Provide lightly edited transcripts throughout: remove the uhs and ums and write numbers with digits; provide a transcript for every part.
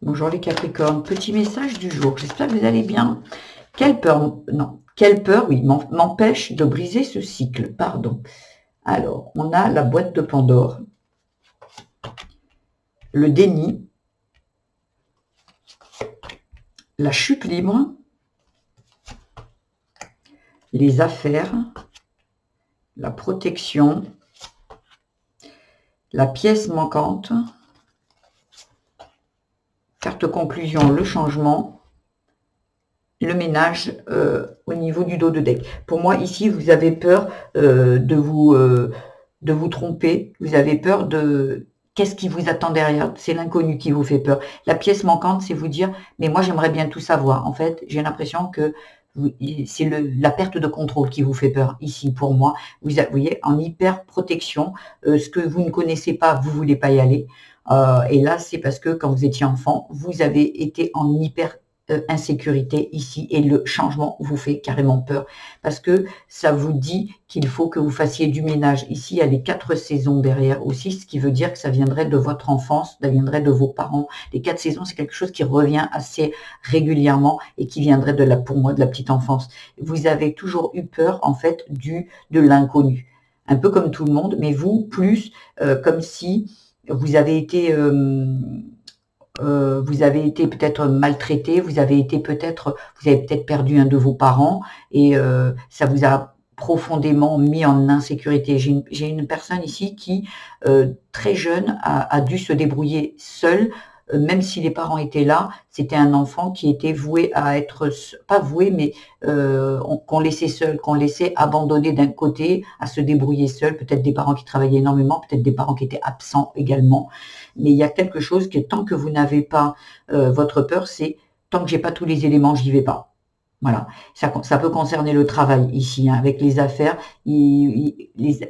Bonjour les Capricornes, petit message du jour, j'espère que vous allez bien. Quelle peur, non, quelle peur, oui, m'empêche de briser ce cycle, pardon. Alors, on a la boîte de Pandore, le déni, la chute libre, les affaires, la protection, la pièce manquante, carte conclusion, le changement, le ménage au niveau du dos de deck. Pour moi, ici, vous avez peur de vous tromper. Vous avez peur de... Qu'est-ce qui vous attend derrière? C'est l'inconnu qui vous fait peur. La pièce manquante, c'est vous dire, mais moi, j'aimerais bien tout savoir. En fait, j'ai l'impression que c'est la perte de contrôle qui vous fait peur ici pour moi. Vous voyez, en hyper protection, ce que vous ne connaissez pas, vous voulez pas y aller. Et là, c'est parce que quand vous étiez enfant, vous avez été en hyper insécurité ici et le changement vous fait carrément peur parce que ça vous dit qu'il faut que vous fassiez du ménage. Ici, il y a les 4 saisons derrière aussi, ce qui veut dire que ça viendrait de votre enfance, ça viendrait de vos parents. Les 4 saisons, c'est quelque chose qui revient assez régulièrement et qui viendrait pour moi, de la petite enfance. Vous avez toujours eu peur, en fait, de l'inconnu. Un peu comme tout le monde, mais vous, plus comme si vous avez été peut-être maltraité, vous avez peut-être perdu un de vos parents et ça vous a profondément mis en insécurité. J'ai une personne ici qui, très jeune, a dû se débrouiller seule, même si les parents étaient là. C'était un enfant qui était voué à être, pas voué, mais qu'on laissait seul, qu'on laissait abandonné d'un côté, à se débrouiller seul. Peut-être des parents qui travaillaient énormément, peut-être des parents qui étaient absents également. Mais il y a quelque chose que tant que vous n'avez pas votre peur, c'est tant que j'ai pas tous les éléments, j'y vais pas. Voilà, ça peut concerner le travail ici, hein, avec les affaires,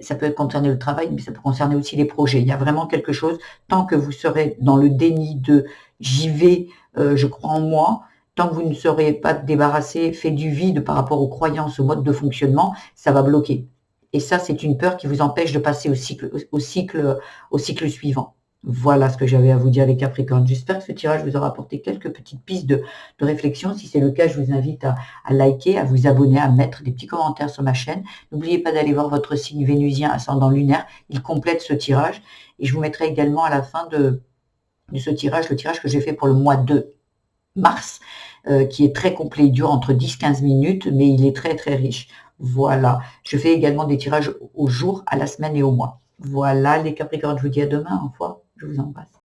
ça peut concerner le travail, mais ça peut concerner aussi les projets. Il y a vraiment quelque chose, tant que vous serez dans le déni de j'y vais, je crois en moi, tant que vous ne serez pas débarrassé, fait du vide par rapport aux croyances, au mode de fonctionnement, ça va bloquer. Et ça, c'est une peur qui vous empêche de passer au cycle suivant. Voilà ce que j'avais à vous dire les Capricornes. J'espère que ce tirage vous aura apporté quelques petites pistes de réflexion. Si c'est le cas, je vous invite à liker, à vous abonner, à mettre des petits commentaires sur ma chaîne. N'oubliez pas d'aller voir votre signe vénusien ascendant lunaire. Il complète ce tirage. Et je vous mettrai également à la fin de ce tirage, le tirage que j'ai fait pour le mois de mars, qui est très complet. Il dure entre 10-15 minutes, mais il est très très riche. Voilà. Je fais également des tirages au jour, à la semaine et au mois. Voilà les Capricornes, je vous dis à demain. Au revoir. Je vous embrasse.